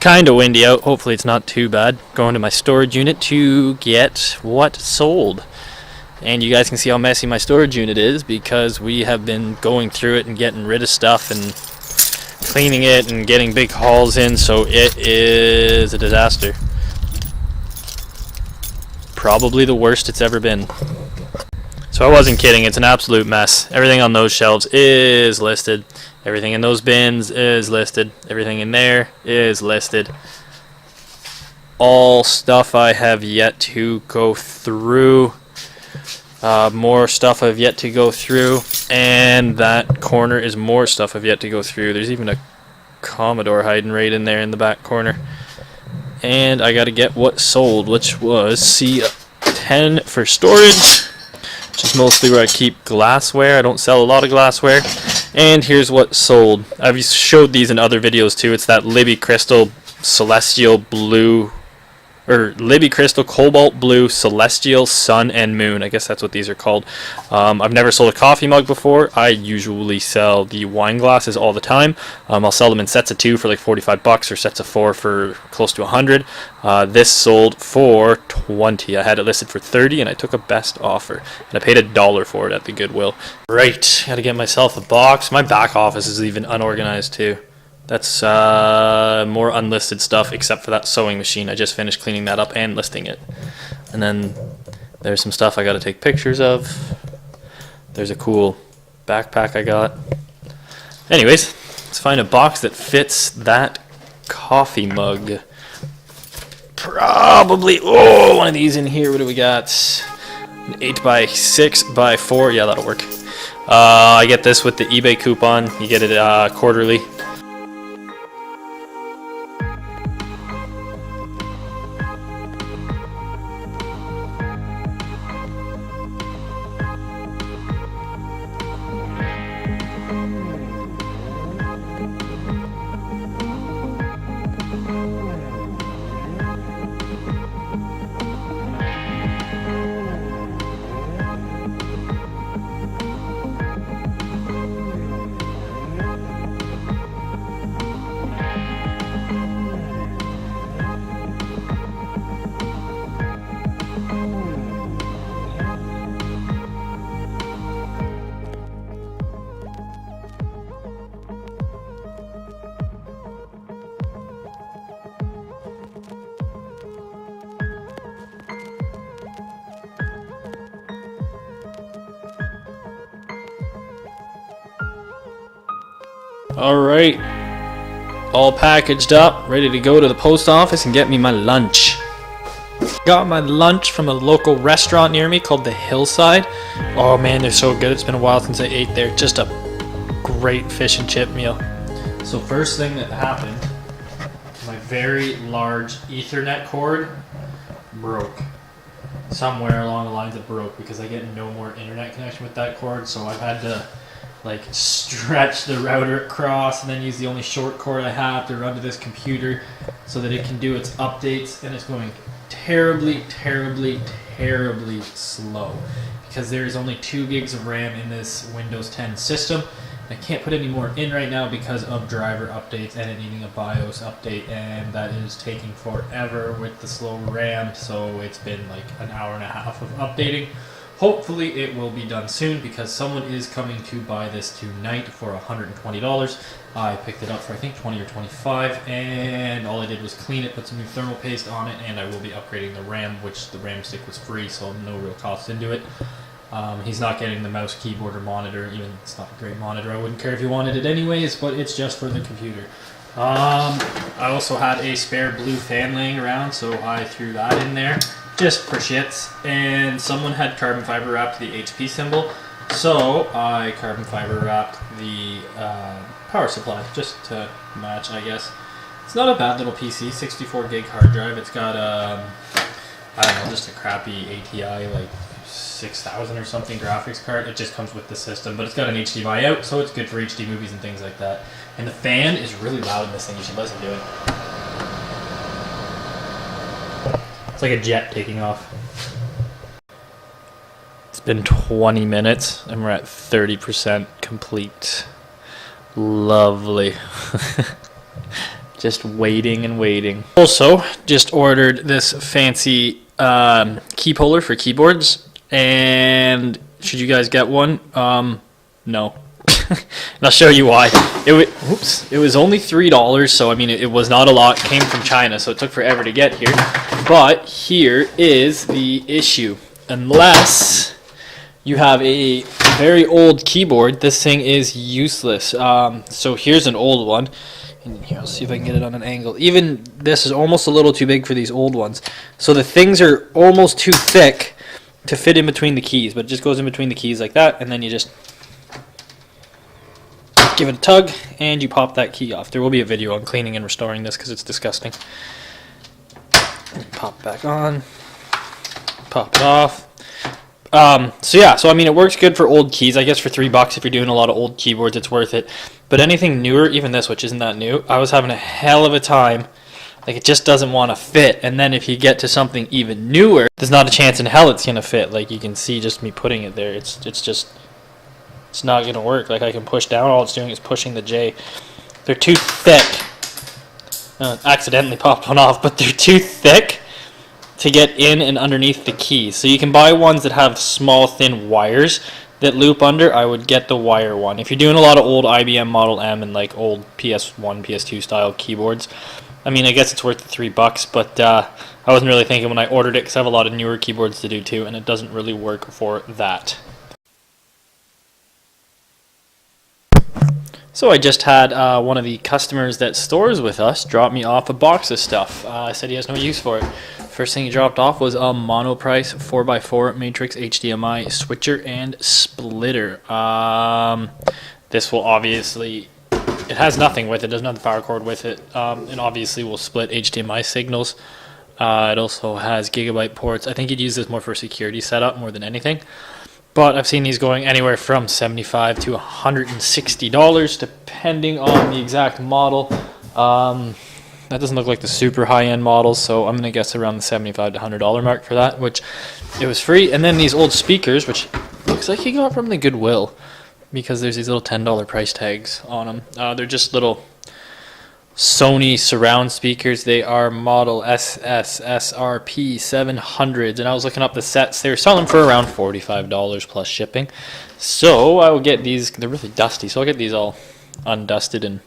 Kind of windy out. Hopefully it's not too bad. Going to my storage unit to get what sold. And you guys can see how messy my storage unit is because we have been going through it and getting rid of stuff and cleaning it and getting big hauls in, so it is a disaster. Probably the worst it's ever been. So I wasn't kidding, it's an absolute mess. Everything on those shelves is listed. Everything in those bins is listed. Everything in there is listed. All stuff I have yet to go through. More stuff I've yet to go through. And that corner is more stuff I've yet to go through. There's even a Commodore hiding right in there in the back corner. And I gotta get what sold, which was C10 for storage, which is mostly where I keep glassware. I don't sell a lot of glassware. And here's what sold. I've showed these in other videos too. It's that Libby Crystal Celestial Blue, or Libby Crystal Cobalt Blue Celestial Sun and Moon. I guess that's what these are called. I've never sold a coffee mug before. I usually sell the wine glasses all the time. I'll sell them in sets of 2 for like 45 bucks or sets of 4 for close to 100. This sold for 20. I had it listed for 30 and I took a best offer. And I paid $1 for it at the Goodwill. Right, gotta get myself a box. My back office is even unorganized too. That's more unlisted stuff except for that sewing machine. I just finished cleaning that up and listing it. And then there's some stuff I got to take pictures of. There's a cool backpack I got. Anyways, let's find a box that fits that coffee mug. Probably, one of these in here. What do we got? An 8x6x4. Yeah, that'll work. I get this with the eBay coupon. You get it quarterly. Alright, all packaged up, ready to go to the post office and get me my lunch. Got my lunch from a local restaurant near me called the Hillside. Oh man, they're so good. It's been a while since I ate there. Just a great fish and chip meal. So first thing that happened, my very large Ethernet cord broke. Somewhere along the lines it broke because I get no more internet connection with that cord, so I've had to like stretch the router across and then use the only short cord I have to run to this computer so that it can do its updates, and it's going terribly slow because there is only 2 gigs of RAM in this Windows 10 system. I can't put any more in right now because of driver updates and it needing a BIOS update, and that is taking forever with the slow RAM, so it's been like an hour and a half of updating. Hopefully it will be done soon because someone is coming to buy this tonight for $120. I picked it up for I think 20 or 25, and all I did was clean it, put some new thermal paste on it, and I will be upgrading the RAM, which the RAM stick was free, so no real cost into it. He's not getting the mouse, keyboard, or monitor. Even it's not a great monitor. I wouldn't care if he wanted it anyways, but it's just for the computer. I also had a spare blue fan laying around, so I threw that in there just for shits. And someone had carbon fiber wrapped the HP symbol, so I carbon fiber wrapped the power supply just to match, I guess. It's not a bad little PC, 64 gig hard drive. It's got I don't know, just a crappy ATI like 6000 or something graphics card. It just comes with the system, but it's got an HDMI out, so it's good for HD movies and things like that. And the fan is really loud in this thing. You should listen to it. It's like a jet taking off. It's been 20 minutes and we're at 30% complete. Lovely. Just waiting and waiting. Also, just ordered this fancy key puller for keyboards. And should you guys get one? No. And I'll show you why. It was only $3, so I mean it was not a lot. It came from China, so it took forever to get here. But here is the issue. Unless you have a very old keyboard, this thing is useless. So here's an old one. And here, I'll see if I can get it on an angle. Even this is almost a little too big for these old ones. So the things are almost too thick to fit in between the keys, but it just goes in between the keys like that, and then you just give it a tug, and you pop that key off. There will be a video on cleaning and restoring this because it's disgusting. Pop it back on, pop it off. So I mean, it works good for old keys. I guess for $3, if you're doing a lot of old keyboards, it's worth it. But anything newer, even this, which isn't that new, I was having a hell of a time. Like, it just doesn't want to fit. And then if you get to something even newer, there's not a chance in hell it's gonna fit. Like, you can see just me putting it there. It's not gonna work. Like, I can push down. All it's doing is pushing the J. They're too thick. Accidentally popped one off, but they're too thick to get in and underneath the keys. So you can buy ones that have small, thin wires that loop under. I would get the wire one. If you're doing a lot of old IBM Model M and like old PS1, PS2 style keyboards, I mean, I guess it's worth the $3, but I wasn't really thinking when I ordered it because I have a lot of newer keyboards to do too, and it doesn't really work for that. So I just had one of the customers that stores with us drop me off a box of stuff. I said he has no use for it. First thing he dropped off was a Monoprice 4x4 matrix HDMI switcher and splitter. This will obviously, it has nothing with it, doesn't have the power cord with it, and obviously will split HDMI signals. It also has gigabyte ports. I think you'd use this more for security setup more than anything. But I've seen these going anywhere from $75 to $160, depending on the exact model. That doesn't look like the super high-end models, so I'm going to guess around the $75 to $100 mark for that, which it was free. And then these old speakers, which looks like he got from the Goodwill, because there's these little $10 price tags on them. They're just little Sony surround speakers. They are model SSRP 700s, and I was looking up the sets. They were selling for around $45 plus shipping. So I will get these. They're really dusty, so I'll get these all undusted and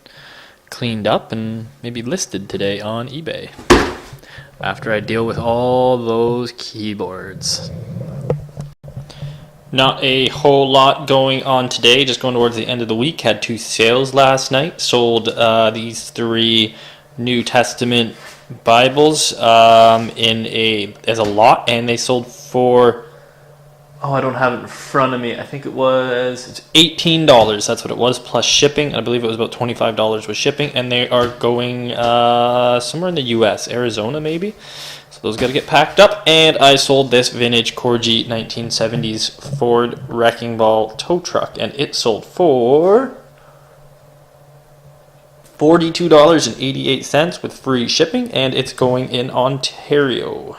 cleaned up and maybe listed today on eBay after I deal with all those keyboards. Not a whole lot going on today, just going towards the end of the week. Had 2 sales last night. Sold these 3 New Testament Bibles as a lot, and they sold for, I don't have it in front of me. I think it's $18. That's what it was, plus shipping. I believe it was about $25 with shipping, and they are going somewhere in the U.S., Arizona maybe. Those got to get packed up. And I sold this vintage Corgi 1970s Ford Wrecking Ball tow truck, and it sold for $42.88 with free shipping, and it's going in Ontario.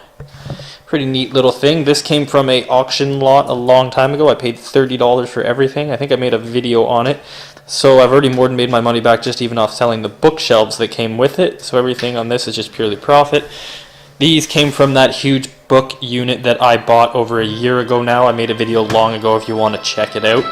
Pretty neat little thing. This came from a auction lot a long time ago. I paid $30 for everything. I think I made a video on it. So I've already more than made my money back just even off selling the bookshelves that came with it. So everything on this is just purely profit. These came from that huge book unit that I bought over a year ago now. I made a video long ago if you want to check it out.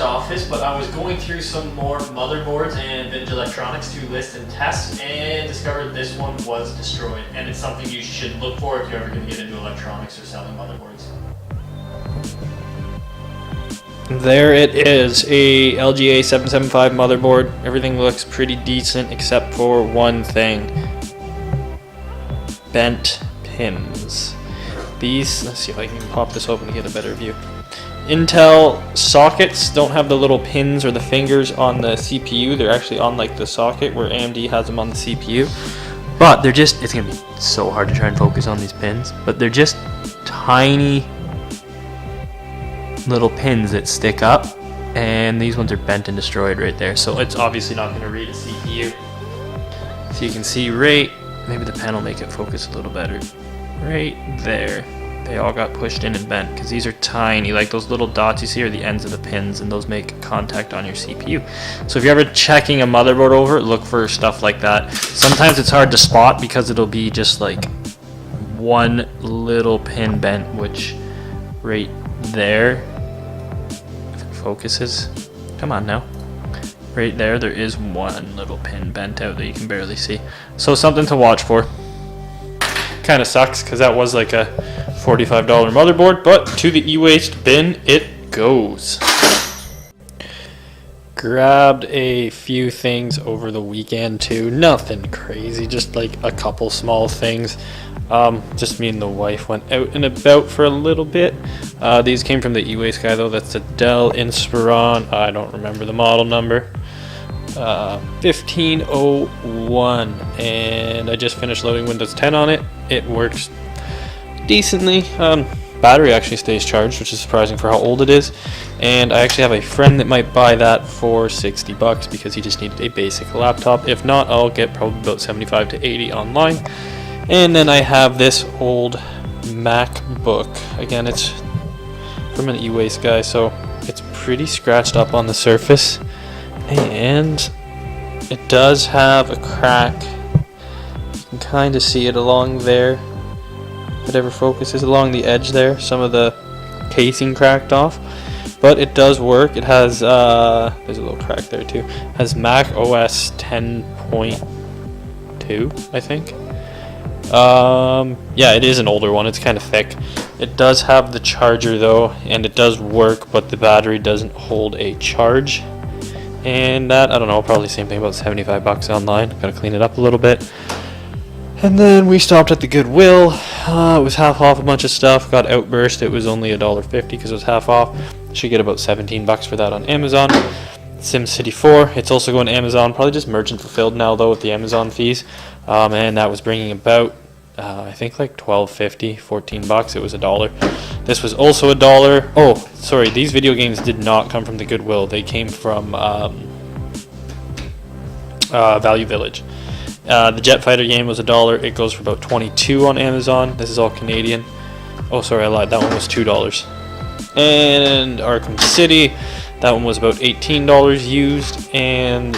office, but I was going through some more motherboards and vintage electronics to list and test, and discovered this one was destroyed. And it's something you should look for if you're ever going to get into electronics or selling motherboards. There it is, a LGA 775 motherboard. Everything looks pretty decent except for one thing. Bent pins. These, let's see if I can pop this open to get a better view. Intel sockets don't have the little pins or the fingers on the CPU. They're actually on like the socket where AMD has them on the CPU. But they're just, it's going to be so hard to try and focus on these pins. But they're just tiny little pins that stick up. And these ones are bent and destroyed right there. So it's obviously not going to read a CPU. So you can see right, maybe the pen will make it focus a little better. Right there. They all got pushed in and bent because these are tiny, like those little dots you see are the ends of the pins, and those make contact on your CPU. So if you're ever checking a motherboard over, look for stuff like that. Sometimes it's hard to spot because it'll be just like one little pin bent, which right there, if it focuses, come on now, right there is one little pin bent out that you can barely see. So something to watch for. Kind of sucks because that was like a $45 motherboard, but to the e-waste bin it goes. Grabbed a few things over the weekend too, nothing crazy, just like a couple small things. Just me and the wife went out and about for a little bit. These came from the e-waste guy though. That's a Dell Inspiron, I don't remember the model number, 1501, and I just finished loading Windows 10 on it. It works decently. Battery actually stays charged, which is surprising for how old it is. And I actually have a friend that might buy that for $60 because he just needed a basic laptop. If not, I'll get probably about 75 to 80 online. And then I have this old MacBook. Again, it's from an e-waste guy, so it's pretty scratched up on the surface. And it does have a crack. You can kind of see it along there. Whatever focuses along the edge there. Some of the casing cracked off, but it does work. It has there's a little crack there too. It has Mac OS 10.2, I think. Yeah, it is an older one. It's kind of thick. It does have the charger though, and it does work, but the battery doesn't hold a charge. And that, I don't know, probably same thing, about $75 online. Gotta clean it up a little bit. And then we stopped at the Goodwill. It was half off a bunch of stuff. Got Outburst. It was only $1.50 because it was half off. Should get about $17 for that on Amazon. SimCity 4. It's also going to Amazon. Probably just merchant fulfilled now though with the Amazon fees. And that was bringing about I think like $12.50, $14. It was $1. This was also $1. Oh, sorry. These video games did not come from the Goodwill. They came from Value Village. The Jet Fighter game was $1. It goes for about $22 on Amazon. This is all Canadian. Oh, sorry, I lied. That one was $2. And Arkham City, that one was about $18 used. And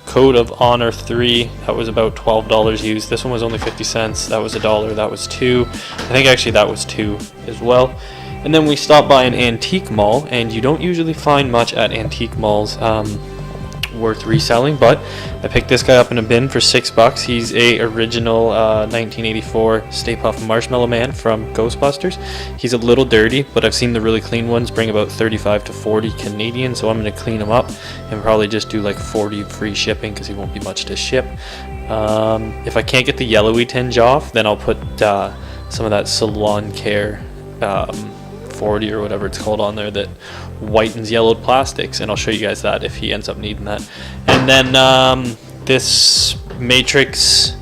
Code of Honor 3, that was about $12 used. This one was only 50 cents. That was $1. That was $2. I think actually that was $2 as well. And then we stopped by an antique mall, and you don't usually find much at antique malls worth reselling, but I picked this guy up in a bin for $6. He's a original 1984 Stay Puft Marshmallow Man from Ghostbusters. He's a little dirty, but I've seen the really clean ones bring about 35 to 40 Canadian, so I'm going to clean him up and probably just do like 40 free shipping because he won't be much to ship. If I can't get the yellowy tinge off, then I'll put some of that Salon Care 40 or whatever it's called on there that whitens yellowed plastics, and I'll show you guys that if he ends up needing that. And then this Matrix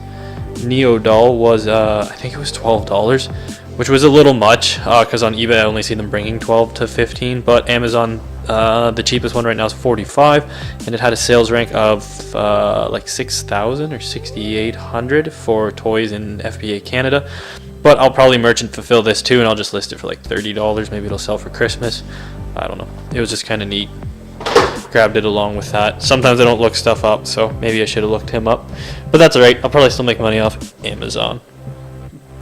Neo doll was I think it was $12, which was a little much because on eBay I only see them bringing 12 to 15, but Amazon the cheapest one right now is $45, and it had a sales rank of like 6,000 or 6,800 for toys in FBA Canada. But I'll probably merchant fulfill this too, and I'll just list it for like $30. Maybe it'll sell for Christmas. I don't know. It was just kind of neat. Grabbed it along with that. Sometimes I don't look stuff up, so maybe I should have looked him up. But that's alright. I'll probably still make money off Amazon.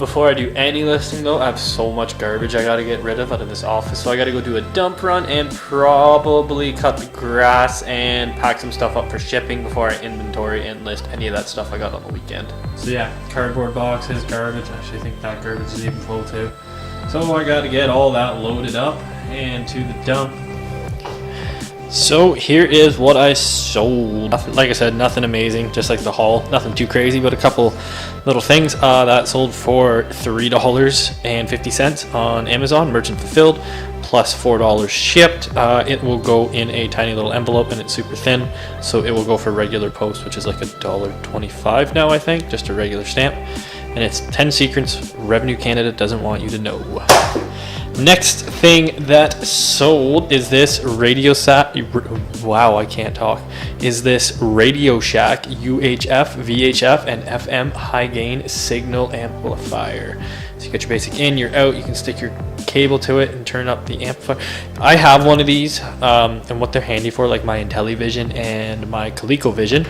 Before I do any listing though, I have so much garbage I gotta get rid of out of this office. So I gotta go do a dump run and probably cut the grass and pack some stuff up for shipping before I inventory and list any of that stuff I got on the weekend. So yeah, cardboard boxes, garbage. I actually think that garbage is even full too. So I gotta get all that loaded up and to the dump. So here is what I sold. Like I said, nothing amazing, just like the haul, nothing too crazy, but a couple little things. That sold for $3.50 on Amazon, merchant fulfilled, plus $4 shipped. It will go in a tiny little envelope and it's super thin, so it will go for regular post, which is like $1.25 now, I think, just a regular stamp. And it's 10 secrets Revenue Canada doesn't want you to know. Next thing that sold is this Radio Shack. Wow, I can't talk. Is this Radio Shack UHF, VHF, and FM high gain signal amplifier. So you got your basic in, you're out. You can stick your cable to it and turn up the amplifier. I have one of these, and what they're handy for, like my IntelliVision and my ColecoVision.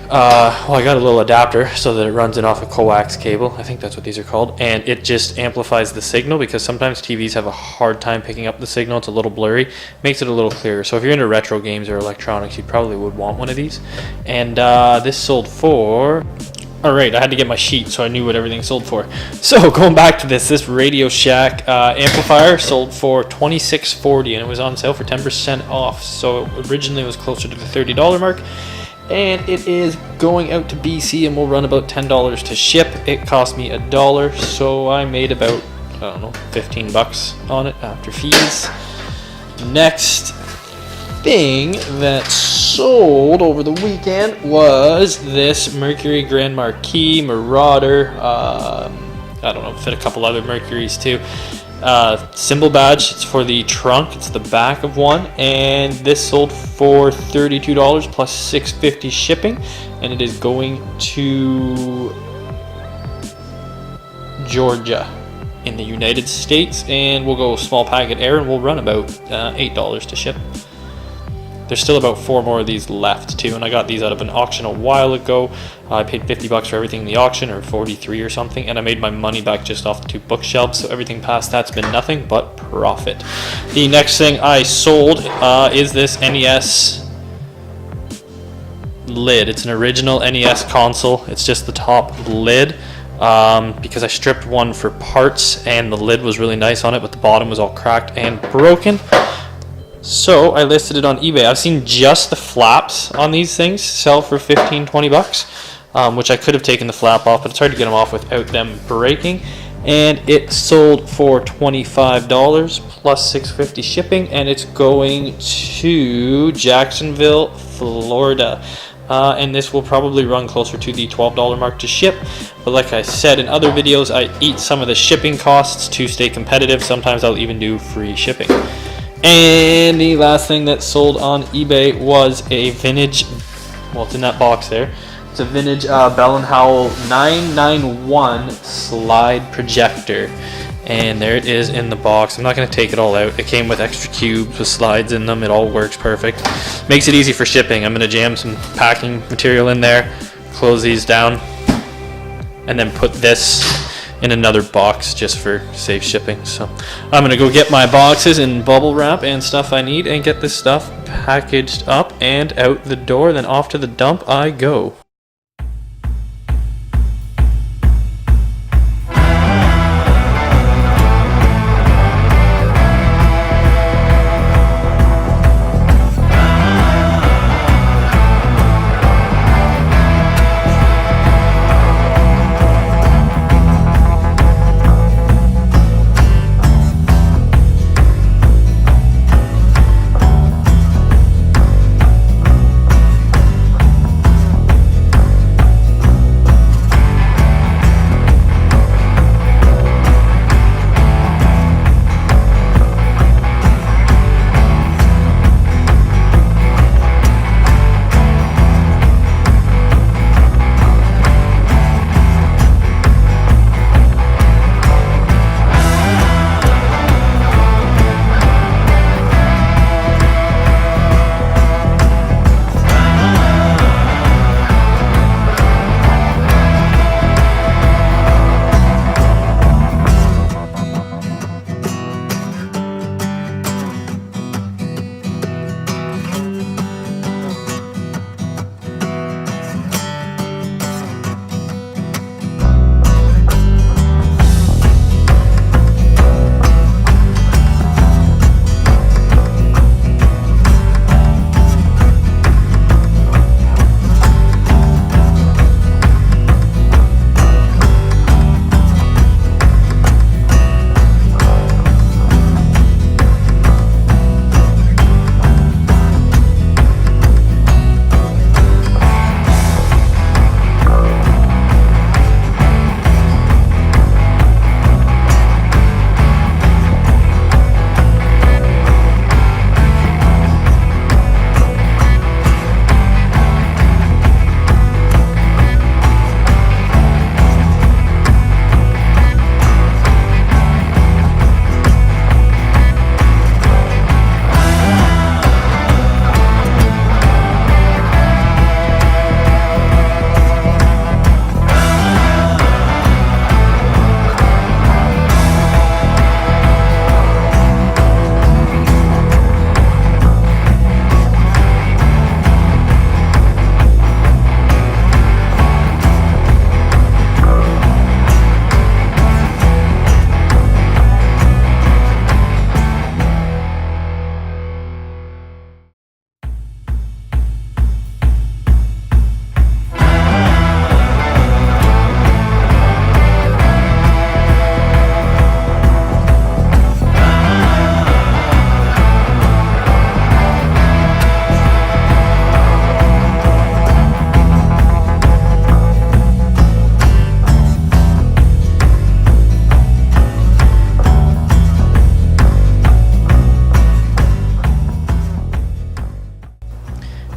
Well, I got a little adapter so that it runs it off a coax cable. I think that's what these are called. And it just amplifies the signal because sometimes TVs have a hard time picking up the signal. It's a little blurry. Makes it a little clearer. So if you're into retro games or electronics, you probably would want one of these. And this sold for... Alright, I had to get my sheet so I knew what everything sold for. So going back to this Radio Shack amplifier sold for $26.40 and it was on sale for 10% off. So originally it was closer to the $30 mark. And it is going out to BC and will run about $10 to ship. It cost me $1, so I made about, I don't know, 15 bucks on it after fees. Next thing that sold over the weekend was this Mercury Grand Marquis Marauder. I don't know, fit a couple other Mercuries too. Symbol badge, it's for the trunk, it's the back of one, and this sold for $32 plus $6.50 shipping, and it is going to Georgia in the United States, and we'll go small packet air and we'll run about $8 to ship. There's still about 4 more of these left too, and I got these out of an auction a while ago. I paid 50 bucks for everything in the auction, or 43 or something, and I made my money back just off the 2 bookshelves, so everything past that's been nothing but profit. The next thing I sold is this NES lid. It's an original NES console. It's just the top lid. Because I stripped one for parts and the lid was really nice on it, but the bottom was all cracked and broken. So I listed it on eBay. I've seen just the flaps on these things sell for 15-20 bucks, which I could have taken the flap off, but it's hard to get them off without them breaking. And it sold for $25 plus $6.50 shipping, and it's going to Jacksonville, Florida. And this will probably run closer to the $12 mark to ship. But like I said in other videos, I eat some of the shipping costs to stay competitive. Sometimes I'll even do free shipping. And the last thing that sold on eBay was a vintage, well, it's in that box there. It's a vintage Bell & Howell 991 slide projector. And there it is in the box. I'm not going to take it all out. It came with extra cubes with slides in them. It all works perfect. Makes it easy for shipping. I'm going to jam some packing material in there, close these down, and then put this in another box just for safe shipping. So I'm going to go get my boxes and bubble wrap and stuff I need and get this stuff packaged up and out the door. Then off to the dump I go.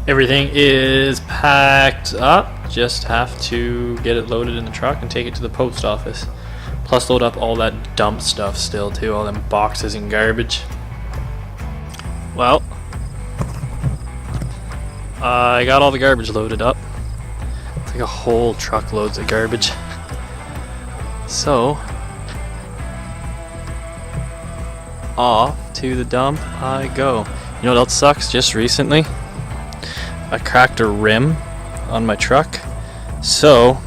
Everything is packed up. Just have to get it loaded in the truck and take it to the post office. Plus load up all that dump stuff still too, all them boxes and garbage. Well, I got all the garbage loaded up. It's like a whole truckloads of garbage. So, off to the dump I go. You know what else sucks? Just recently, I cracked a rim on my truck. So,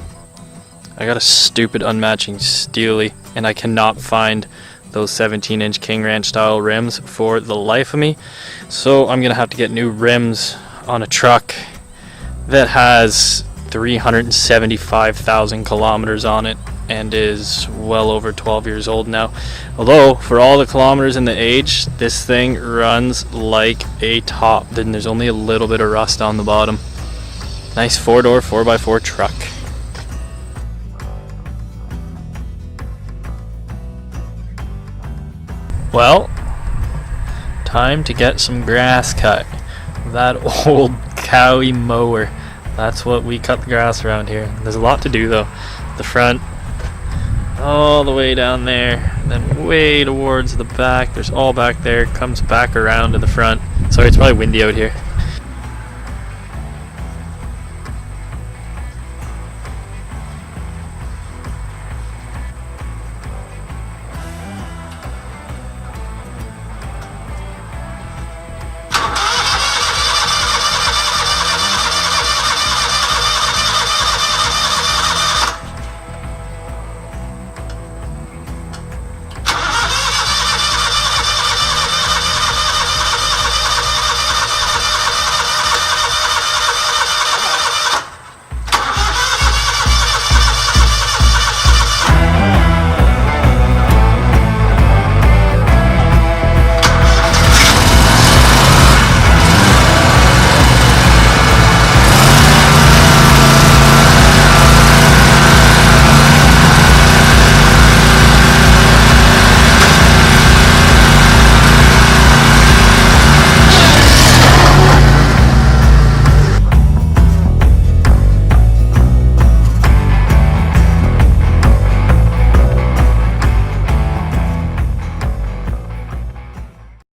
I got a stupid unmatching steely, and I cannot find those 17-inch King Ranch style rims for the life of me. So I'm gonna have to get new rims on a truck that has 375,000 kilometers on it and is well over 12 years old now. Although for all the kilometers and the age, this thing runs like a top. Then there's only a little bit of rust on the bottom. Nice 4-door 4x4 truck. Well, time to get some grass cut. That old cowy mower. That's what we cut the grass around here. There's a lot to do though. The front, all the way down there, and then way towards the back. There's all back there. Comes back around to the front. Sorry, it's probably windy out here.